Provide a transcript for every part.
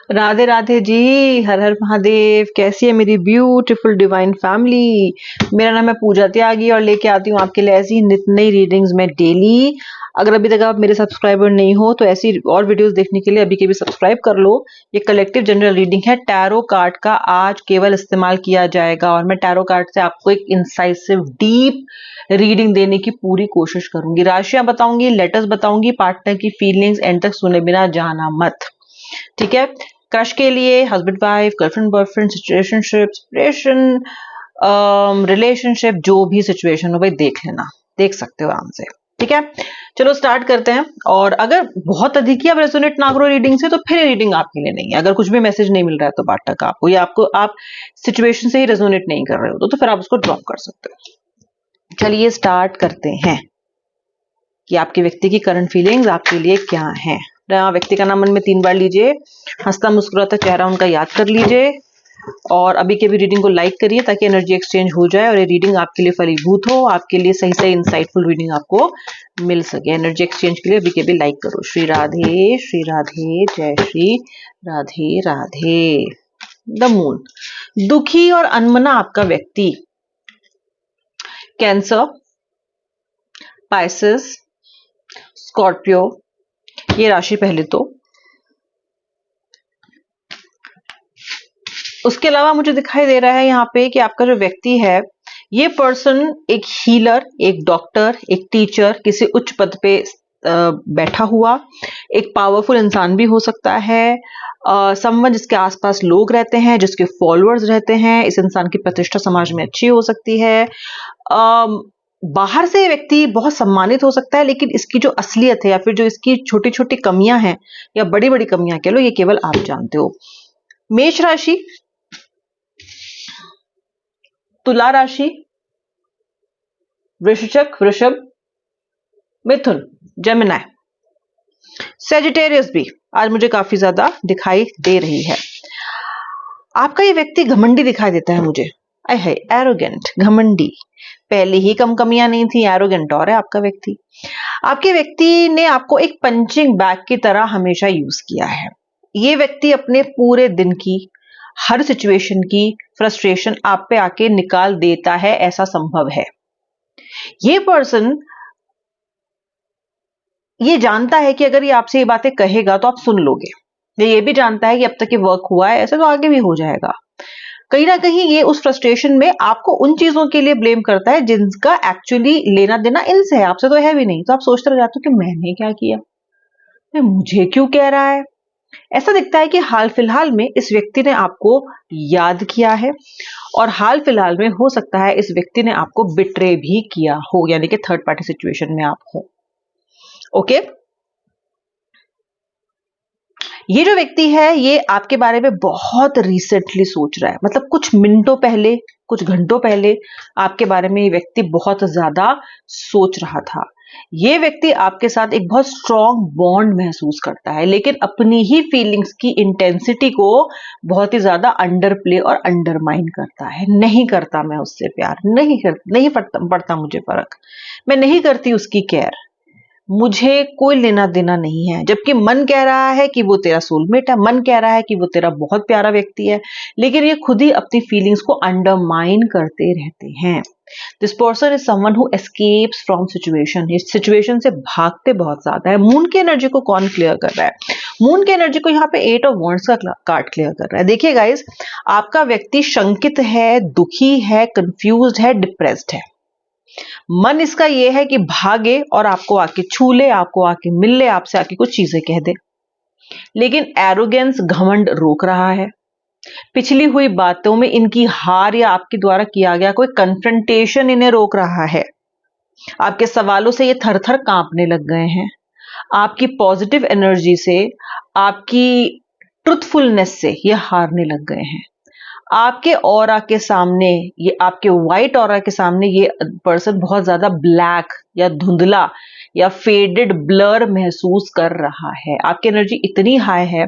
राधे राधे जी। हर हर महादेव। कैसी है मेरी ब्यूटीफुल डिवाइन फैमिली। मेरा नाम है पूजा त्यागी और लेके आती हूँ आपके लिए ऐसी नित नई रीडिंग्स में डेली। अगर अभी तक आप मेरे सब्सक्राइबर नहीं हो तो ऐसी और वीडियोस देखने के लिए अभी के भी सब्सक्राइब कर लो। ये कलेक्टिव जनरल रीडिंग है। टैरो कार्ड का आज केवल इस्तेमाल किया जाएगा और मैं टैरो कार्ड से आपको एक इंसाइसिव डीप रीडिंग देने की पूरी कोशिश करूंगी। राशियां बताऊंगी, लेटर्स बताऊंगी, पार्टनर की फीलिंग्स एंड तक सुने बिना जाना मत। ठीक है। क्रश के लिए, husband wife, girlfriend boyfriend, situationship, separation, relationship, जो भी सिचुएशन हो भाई देख लेना, देख सकते हो आराम से। ठीक है, चलो स्टार्ट करते हैं। और अगर बहुत अधिक ही आप रेजोनेट ना करो रीडिंग से तो फिर रीडिंग आपके लिए नहीं है। अगर कुछ भी मैसेज नहीं मिल रहा है तो पार्टनर का आपको या आपको आप सिचुएशन से ही रेजोनेट नहीं कर रहे हो तो फिर आप उसको ड्रॉप कर सकते हो। चलिए स्टार्ट करते हैं कि आपके व्यक्ति की करंट फीलिंग्स आपके लिए क्या है। व्यक्ति का नाम मन में 3 बार लीजिए। हंसता मुस्कुराता चेहरा उनका याद कर लीजिए और अभी के भी रीडिंग को लाइक करिए ताकि एनर्जी एक्सचेंज हो जाए और ये रीडिंग आपके लिए फलीभूत हो, आपके लिए सही सही इंसाइटफुल रीडिंग आपको मिल सके। एनर्जी एक्सचेंज के लिए अभी के भी लाइक करो। श्री राधे, जय श्री राधे राधे। द मून, दुखी और अनमना आपका व्यक्ति। कैंसर, पाइसेस, स्कॉर्पियो ये राशि पहले तो। उसके अलावा मुझे दिखाई दे रहा है यहाँ पे कि आपका जो व्यक्ति है ये पर्सन एक हीलर, एक डॉक्टर, एक टीचर, किसी उच्च पद पे बैठा हुआ एक पावरफुल इंसान भी हो सकता है। समवन जिसके आसपास लोग रहते हैं, जिसके फॉलोअर्स रहते हैं। इस इंसान की प्रतिष्ठा समाज में अच्छी हो सकती है। बाहर से व्यक्ति बहुत सम्मानित हो सकता है लेकिन इसकी जो असलियत है या फिर जो इसकी छोटी छोटी कमियां हैं या बड़ी बड़ी कमियां कह लो, ये केवल आप जानते हो। मेष राशि, तुला राशि, वृश्चिक, वृषभ, मिथुन, जेमिनी, सेजिटेरियस भी आज मुझे काफी ज्यादा दिखाई दे रही है। आपका ये व्यक्ति घमंडी दिखाई देता है मुझे। है एरोगेंट, घमंडी। पहले ही कम कमियां नहीं थी, एरोगेंट और है आपका व्यक्ति। आपके व्यक्ति ने आपको एक पंचिंग बैग की तरह हमेशा यूज किया है। ये व्यक्ति अपने पूरे दिन की हर सिचुएशन की फ्रस्ट्रेशन आप पे आके निकाल देता है, ऐसा संभव है। ये पर्सन ये जानता है कि अगर ये आपसे ये बातें कहेगा तो आप सुन लोगे। ये भी जानता है कि अब तक ये वर्क हुआ है, ऐसे तो आगे भी हो जाएगा। कहीं ना कहीं ये उस फ्रस्ट्रेशन में आपको उन चीजों के लिए ब्लेम करता है जिनका एक्चुअली लेना देना इनसे है, आपसे तो है भी नहीं। तो आप सोचते रह जाते हो कि मैंने क्या किया, मुझे क्यों कह रहा है। ऐसा दिखता है कि हाल फिलहाल में इस व्यक्ति ने आपको याद किया है और हाल फिलहाल में हो सकता है इस व्यक्ति ने आपको बिट्रे भी किया हो, यानी कि थर्ड पार्टी सिचुएशन में आप हो। ओके, ये जो व्यक्ति है ये आपके बारे में बहुत रिसेंटली सोच रहा है, मतलब कुछ मिनटों पहले, कुछ घंटों पहले आपके बारे में ये व्यक्ति बहुत ज्यादा सोच रहा था। ये व्यक्ति आपके साथ एक बहुत स्ट्रॉन्ग बॉन्ड महसूस करता है लेकिन अपनी ही फीलिंग्स की इंटेंसिटी को बहुत ही ज्यादा अंडर प्ले और अंडरमाइन करता है। नहीं करता मैं उससे प्यार, नहीं पड़ता मुझे फर्क, मैं नहीं करती उसकी केयर, मुझे कोई लेना देना नहीं है। जबकि मन कह रहा है कि वो तेरा सोलमेट है, मन कह रहा है कि वो तेरा बहुत प्यारा व्यक्ति है, लेकिन ये खुद ही अपनी फीलिंग्स को अंडरमाइन करते रहते हैं। This person is someone who escapes from situation. इस सिचुएशन से भागते बहुत ज्यादा है। मून की एनर्जी को कौन क्लियर कर रहा है? मून की एनर्जी को यहाँ पे 8 ऑफ वॉन्ड्स का कार्ड क्लियर कर रहा है। देखिए गाइस, आपका व्यक्ति शंकित है, दुखी है, कंफ्यूज्ड है, डिप्रेस्ड है। मन इसका ये है कि भागे और आपको आके छू ले, आपको आके मिल ले, आपसे आके कुछ चीजें कह दे, लेकिन एरोगेंस, घमंड रोक रहा है। पिछली हुई बातों में इनकी हार या आपके द्वारा किया गया कोई कन्फ्रंटेशन इन्हें रोक रहा है। आपके सवालों से ये थर थर कांपने लग गए हैं। आपकी पॉजिटिव एनर्जी से, आपकी ट्रुथफुलनेस से ये हारने लग गए हैं। आपके ऑरा के सामने, ये आपके वाइट ऑरा के सामने ये पर्सन बहुत ज्यादा ब्लैक या धुंधला या फेडेड ब्लर महसूस कर रहा है। आपकी एनर्जी इतनी हाई है,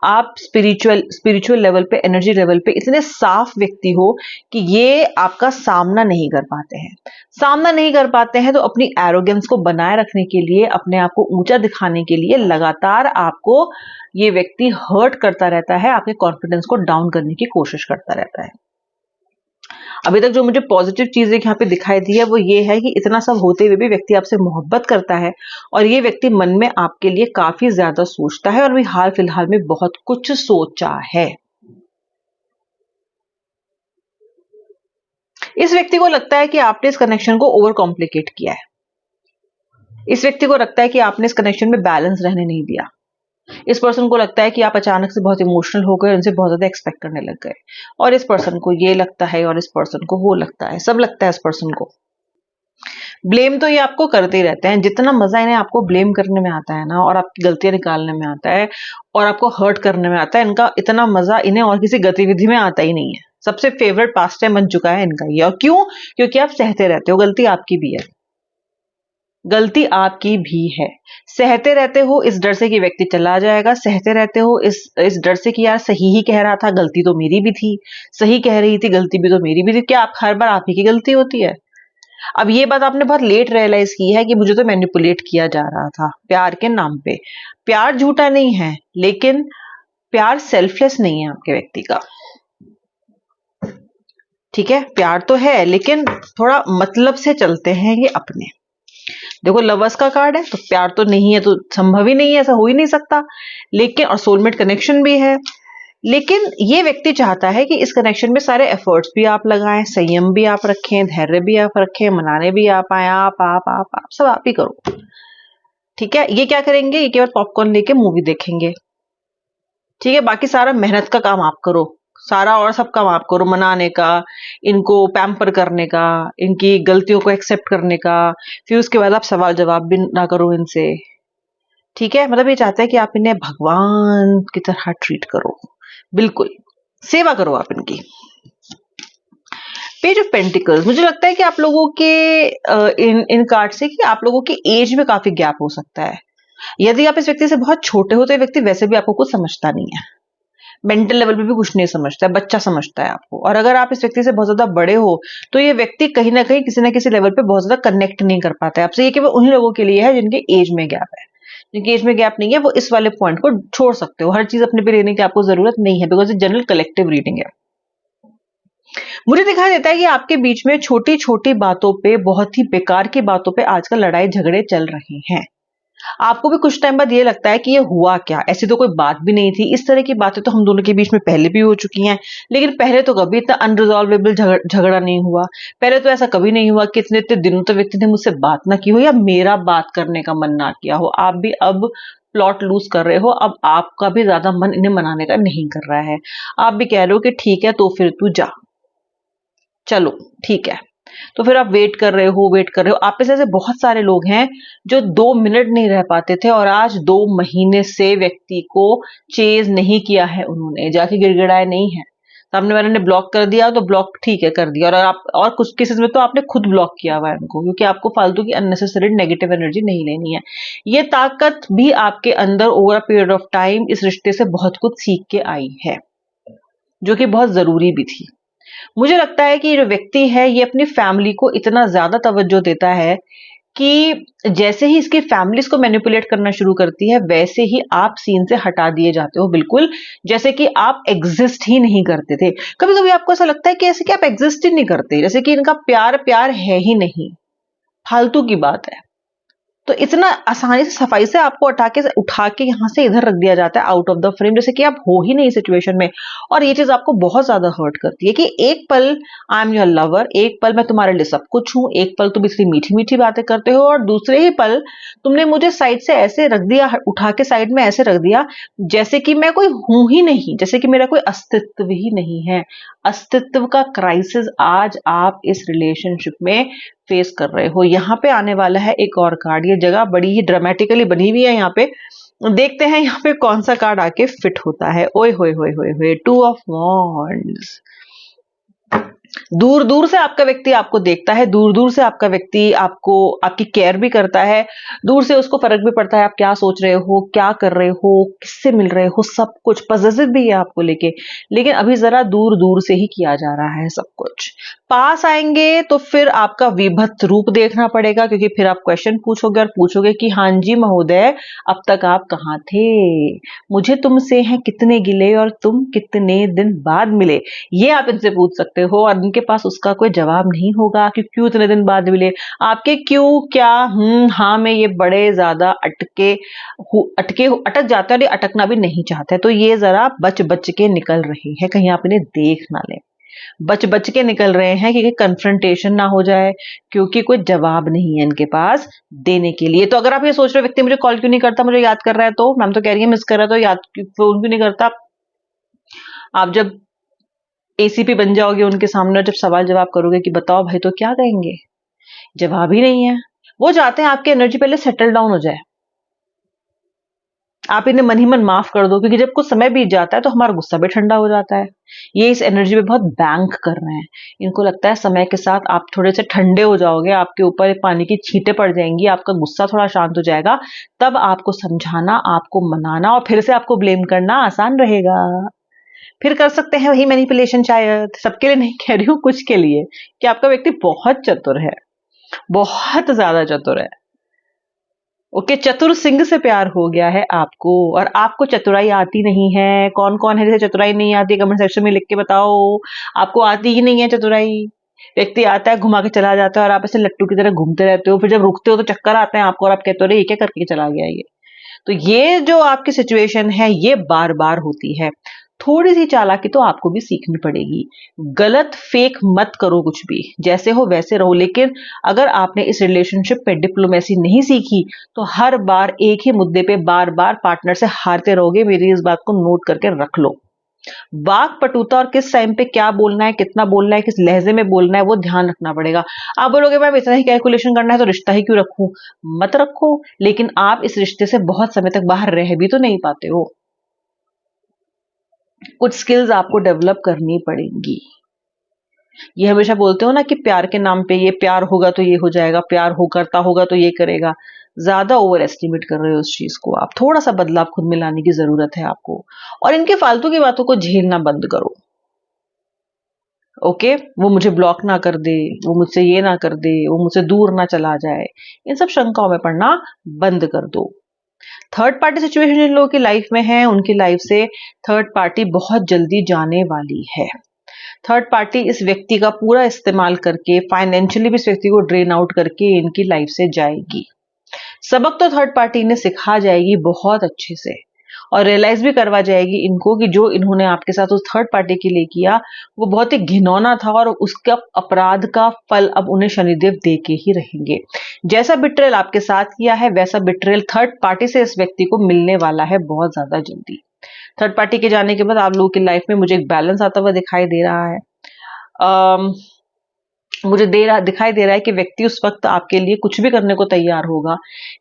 आप स्पिरिचुअल लेवल पे, एनर्जी लेवल पे इतने साफ व्यक्ति हो कि ये आपका सामना नहीं कर पाते हैं। सामना नहीं कर पाते हैं तो अपनी एरोगेंस को बनाए रखने के लिए, अपने आप को ऊंचा दिखाने के लिए लगातार आपको ये व्यक्ति हर्ट करता रहता है, आपके कॉन्फिडेंस को डाउन करने की कोशिश करता रहता है। अभी तक जो मुझे पॉजिटिव चीजें यहाँ पे दिखाई दी है वो ये है कि इतना सब होते हुए भी व्यक्ति आपसे मोहब्बत करता है और ये व्यक्ति मन में आपके लिए काफी ज्यादा सोचता है और अभी हाल फिलहाल में बहुत कुछ सोचा है। इस व्यक्ति को लगता है कि आपने इस कनेक्शन को ओवर कॉम्प्लिकेट किया है। इस व्यक्ति को लगता है कि आपने इस कनेक्शन में बैलेंस रहने नहीं दिया। इस पर्सन को लगता है कि आप अचानक से बहुत इमोशनल हो गए, उनसे बहुत ज्यादा एक्सपेक्ट करने लग गए, और इस पर्सन को ये लगता है और इस पर्सन को वो लगता है, सब लगता है इस पर्सन को। ब्लेम तो ये आपको करते ही रहते हैं। जितना मजा इन्हें आपको ब्लेम करने में आता है ना, और आपकी गलतियां निकालने में आता है और आपको हर्ट करने में आता है, इनका इतना मजा इन्हें और किसी गतिविधि में आता ही नहीं है। सबसे फेवरेट पास टाइम बन चुका है इनका ये। और क्यों? क्योंकि आप सहते रहते हो। गलती आपकी भी है, गलती आपकी भी है। सहते रहते हो इस डर से कि व्यक्ति चला जाएगा, सहते रहते हो इस डर से कि यार सही ही कह रहा था, गलती तो मेरी भी थी, सही कह रही थी, गलती भी तो मेरी भी थी। क्या आप हर बार आप ही की गलती होती है? अब ये बात आपने बहुत लेट रियलाइज की है कि मुझे तो मैनिपुलेट किया जा रहा था प्यार के नाम पे। प्यार झूठा नहीं है, लेकिन प्यार सेल्फलेस नहीं है आपके व्यक्ति का। ठीक है, प्यार तो है लेकिन थोड़ा मतलब से चलते हैं ये अपने। देखो, लवर्स का कार्ड है तो प्यार तो नहीं है, तो संभव ही नहीं है, ऐसा हो ही नहीं सकता। लेकिन और सोलमेट कनेक्शन भी है, लेकिन ये व्यक्ति चाहता है कि इस कनेक्शन में सारे एफर्ट्स भी आप लगाएं, संयम भी आप रखें, धैर्य भी आप रखें, मनाने भी आप आए, आप सब आप ही करो। ठीक है, ये क्या करेंगे? ये केवल पॉपकॉर्न लेके मूवी देखेंगे। ठीक है, बाकी सारा मेहनत का काम आप करो, सारा और सब काम आप करो, मनाने का, इनको पैम्पर करने का, इनकी गलतियों को एक्सेप्ट करने का, फिर उसके बाद आप सवाल जवाब भी ना करो इनसे। ठीक है, मतलब ये चाहता है कि आप इन्हें भगवान की तरह ट्रीट करो, बिल्कुल सेवा करो आप इनकी। पेज ऑफ पेंटिकल्स, मुझे लगता है कि आप लोगों के इन कार्ड से कि आप लोगों की एज में काफी गैप हो सकता है। यदि आप इस व्यक्ति से बहुत छोटे हो तो ये व्यक्ति वैसे भी आपको कुछ समझता नहीं है, मेंटल लेवल पे भी कुछ नहीं समझता है, बच्चा समझता है आपको। और अगर आप इस व्यक्ति से बहुत ज्यादा बड़े हो तो ये व्यक्ति कहीं ना कहीं किसी ना किसी लेवल पे बहुत ज्यादा कनेक्ट नहीं कर पाता है आपसे। ये केवल उन्हीं लोगों के लिए है जिनके एज में गैप है। जिनकी एज में गैप नहीं है वो इस वाले पॉइंट को छोड़ सकते हो। हर चीज अपने पे लेने की आपको जरूरत नहीं है, बिकॉज ये जनरल कलेक्टिव रीडिंग है। मुझे दिखाई देता है कि आपके बीच में छोटी छोटी बातों पे, बहुत ही बेकार की बातों पे आजकल लड़ाई झगड़े चल रहे हैं। आपको भी कुछ टाइम बाद ये लगता है कि ये हुआ क्या, ऐसी तो कोई बात भी नहीं थी। इस तरह की बातें तो हम दोनों के बीच में पहले भी हो चुकी हैं, लेकिन पहले तो कभी इतना अनरिजॉल्वेबल झगड़ा नहीं हुआ। पहले तो ऐसा कभी नहीं हुआ कि इतने इतने दिनों तक व्यक्ति ने मुझसे बात ना की हो या मेरा बात करने का मन ना किया हो। आप भी अब प्लॉट लूज कर रहे हो, अब आपका भी ज्यादा मन इन्हें मनाने का नहीं कर रहा है। आप भी कह रहे हो कि ठीक है तो फिर तू जा, चलो ठीक है। तो फिर आप वेट कर रहे हो। आप में से ऐसे बहुत सारे लोग हैं जो 2 मिनट नहीं रह पाते थे और आज 2 महीने से व्यक्ति को चेज नहीं किया है उन्होंने, जाके गिड़गिड़ाए नहीं है। सामने वाले ने ब्लॉक कर दिया तो ब्लॉक ठीक है कर दिया, और आप और कुछ केसेस में तो आपने खुद ब्लॉक किया हुआ है उनको, क्योंकि आपको फालतू की अननेसेसरी नेगेटिव एनर्जी नहीं लेनी है। ये ताकत भी आपके अंदर over a period of time इस रिश्ते से बहुत कुछ सीख के आई है, जो कि बहुत जरूरी भी थी। मुझे लगता है कि ये जो व्यक्ति है ये अपनी फैमिली को इतना ज्यादा तवज्जो देता है कि जैसे ही इसकी फैमिली इसको मैनिपुलेट करना शुरू करती है वैसे ही आप सीन से हटा दिए जाते हो, बिल्कुल जैसे कि आप एग्जिस्ट ही नहीं करते थे। कभी कभी आपको ऐसा लगता है कि ऐसे कि आप एग्जिस्ट ही नहीं करते, जैसे कि इनका प्यार प्यार है ही नहीं, फालतू की बात है। तो इतना आसानी से सफाई से आपको उठा के यहां से इधर रख दिया जाता है आउट ऑफ द फ्रेम, जैसे कि आप हो ही नहीं सिचुएशन में। और ये चीज आपको बहुत ज्यादा हर्ट करती है कि एक पल आई एम योर लवर, एक पल मैं तुम्हारे लिए सब कुछ हूं, एक पल तुम इतनी मीठी मीठी बातें करते हो और दूसरे ही पल तुमने मुझे साइड से ऐसे रख दिया, उठा के साइड में ऐसे रख दिया जैसे कि मैं कोई हूं ही नहीं, जैसे कि मेरा कोई अस्तित्व ही नहीं है। अस्तित्व का क्राइसिस आज आप इस रिलेशनशिप में फेस कर रहे हो। यहाँ पे आने वाला है एक और कार्ड, ये जगह बड़ी ही ड्रामेटिकली बनी हुई है। यहाँ पे देखते हैं यहाँ पे कौन सा कार्ड आके फिट होता है। ओए होए होए होए होए, 2 ऑफ वॉन्ड्स। दूर दूर से आपका व्यक्ति आपको देखता है, दूर दूर से आपका व्यक्ति आपको आपकी केयर भी करता है, दूर से उसको फर्क भी पड़ता है आप क्या सोच रहे हो, क्या कर रहे हो, किससे मिल रहे हो, सब कुछ पॉजिटिव भी है आपको लेके। लेकिन अभी जरा दूर दूर से ही किया जा रहा है सब कुछ। पास आएंगे तो फिर आपका विभत्स रूप देखना पड़ेगा, क्योंकि फिर आप क्वेश्चन पूछोगे और पूछोगे कि हाँ जी महोदय, अब तक आप कहाँ थे, मुझे तुमसे हैं कितने गिले और तुम कितने दिन बाद मिले। ये आप इनसे पूछ सकते हो और इनके पास उसका कोई जवाब नहीं होगा कि क्यों इतने दिन बाद मिले। आपके क्यों, क्या, हाँ में ये बड़े ज्यादा अटक जाते हैं और ये अटकना भी नहीं चाहते, तो ये जरा बच बच के निकल रहे हैं, कहीं आप इन्हें देख ना लें। बच बच के निकल रहे हैं कि कन्फ्रंटेशन ना हो जाए, क्योंकि कोई जवाब नहीं है इनके पास देने के लिए। तो अगर आप ये सोच रहे हो व्यक्ति मुझे कॉल क्यों नहीं करता, मुझे याद कर रहा है, तो मैम तो कह रही है मिस कर रहा है, तो याद फोन क्यों नहीं करता। आप जब एसीपी बन जाओगे उनके सामने, जब सवाल जवाब करोगे कि बताओ भाई, तो क्या कहेंगे, जवाब ही नहीं है। वो चाहते हैं आपकी एनर्जी पहले सेटल डाउन हो जाए, आप इन्हें मन ही मन माफ कर दो, क्योंकि जब कुछ समय बीत जाता है तो हमारा गुस्सा भी ठंडा हो जाता है। ये इस एनर्जी पे बहुत बैंक कर रहे हैं, इनको लगता है समय के साथ आप थोड़े से ठंडे हो जाओगे, आपके ऊपर पानी की छींटे पड़ जाएंगी, आपका गुस्सा थोड़ा शांत हो जाएगा, तब आपको समझाना, आपको मनाना और फिर से आपको ब्लेम करना आसान रहेगा। फिर कर सकते हैं वही मैनिपुलेशन, शायद सबके लिए नहीं कह रही हूँ, कुछ के लिए, कि आपका व्यक्ति बहुत चतुर है, बहुत ज्यादा चतुर है। ओके, चतुर सिंह से प्यार हो गया है आपको, और आपको चतुराई आती नहीं है। कौन कौन है जिसे चतुराई नहीं आती, कमेंट सेक्शन में लिख के बताओ। आपको आती ही नहीं है चतुराई। व्यक्ति आता है घुमा के चला जाता है और आप ऐसे लट्टू की तरह घूमते रहते हो, फिर जब रुकते हो तो चक्कर आते हैं आपको और आप कहते हो अरे ये क्या करके चला गया ये। तो ये जो आपकी सिचुएशन है ये बार बार होती है। थोड़ी सी चालाकी तो आपको भी सीखनी पड़ेगी। गलत फेक मत करो, कुछ भी जैसे हो वैसे रहो, लेकिन अगर आपने इस रिलेशनशिप पे डिप्लोमेसी नहीं सीखी तो हर बार एक ही मुद्दे पे बार बार पार्टनर से हारते रहोगे। मेरी इस बात को नोट करके रख लो। वाक पटुता और किस टाइम पे क्या बोलना है, कितना बोलना है, किस लहजे में बोलना है, वो ध्यान रखना पड़ेगा। आप बोलोगे मैम इतना ही कैलकुलेशन करना है तो रिश्ता ही क्यों रखूं, मत रखो, लेकिन आप इस रिश्ते से बहुत समय तक बाहर रह भी तो नहीं पाते हो। कुछ स्किल्स आपको डेवलप करनी पड़ेंगी। ये हमेशा बोलते हो ना कि प्यार के नाम पे, ये प्यार होगा तो ये हो जाएगा, प्यार हो करता होगा तो ये करेगा। ज्यादा ओवर एस्टिमेट कर रहे हो उस चीज को। आप थोड़ा सा बदलाव खुद में लाने की जरूरत है आपको, और इनके फालतू की बातों को झेलना बंद करो। ओके, वो मुझे ब्लॉक ना कर दे, वो मुझसे ये ना कर दे, वो मुझसे दूर ना चला जाए, इन सब शंकाओं में पड़ना बंद कर दो। थर्ड पार्टी सिचुएशन जिन लोगों की लाइफ में है, उनकी लाइफ से थर्ड पार्टी बहुत जल्दी जाने वाली है। थर्ड पार्टी इस व्यक्ति का पूरा इस्तेमाल करके, फाइनेंशियली भी इस व्यक्ति को ड्रेन आउट करके इनकी लाइफ से जाएगी। सबक तो थर्ड पार्टी इन्हें सिखा जाएगी बहुत अच्छे से, और रियलाइज भी करवा जाएगी इनको कि जो इन्होंने आपके साथ उस थर्ड पार्टी के लिए किया वो बहुत ही घिनौना था, और उसका अपराध का फल अब उन्हें शनिदेव दे के ही रहेंगे। जैसा बिट्रेल आपके साथ किया है वैसा बिट्रेल थर्ड पार्टी से इस व्यक्ति को मिलने वाला है बहुत ज्यादा जल्दी। थर्ड पार्टी के जाने के बाद आप लोगों की लाइफ में मुझे एक बैलेंस आता हुआ दिखाई दे रहा है। मुझे दिखाई दे रहा है कि व्यक्ति उस वक्त आपके लिए कुछ भी करने को तैयार होगा,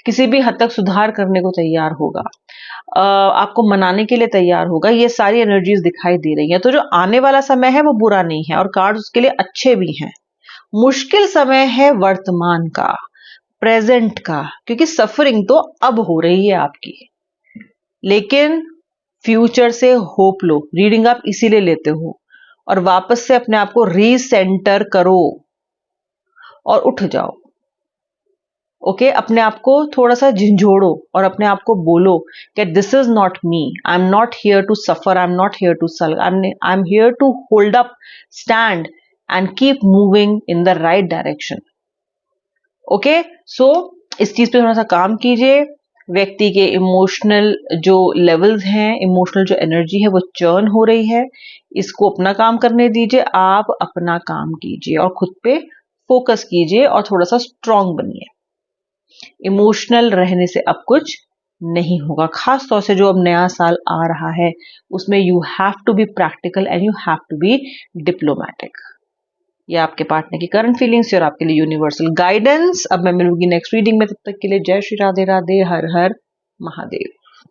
किसी भी हद तक सुधार करने को तैयार होगा, आपको मनाने के लिए तैयार होगा। ये सारी एनर्जीज दिखाई दे रही हैं। तो जो आने वाला समय है वो बुरा नहीं है, और कार्ड्स उसके लिए अच्छे भी हैं। मुश्किल समय है वर्तमान का, प्रेजेंट का, क्योंकि सफरिंग तो अब हो रही है आपकी, लेकिन फ्यूचर से होप लो। रीडिंग आप इसीलिए लेते हो, और वापस से अपने आप को रीसेंटर करो और उठ जाओ। ओके, अपने आप को थोड़ा सा झंझोड़ो और अपने आप को बोलो कि this is not me, I am not here to suffer, I am not here to sulk, I am here to hold up, stand and keep moving in the right direction. Okay, so इस चीज पे थोड़ा सा काम कीजिए। व्यक्ति के emotional जो लेवल्स हैं, इमोशनल जो एनर्जी है वो चर्न हो रही है, इसको अपना काम करने दीजिए। आप अपना काम कीजिए और खुद पे फोकस कीजिए और थोड़ा सा स्ट्रांग बनिए। इमोशनल रहने से अब कुछ नहीं होगा, खास तौर से जो अब नया साल आ रहा है उसमें you have to be practical and you have to be diplomatic. ये आपके पार्टनर की करंट फीलिंग्स और आपके लिए यूनिवर्सल गाइडेंस। अब मैं मिलूंगी नेक्स्ट रीडिंग में, तब तक के लिए जय श्री राधे राधे, हर हर महादेव।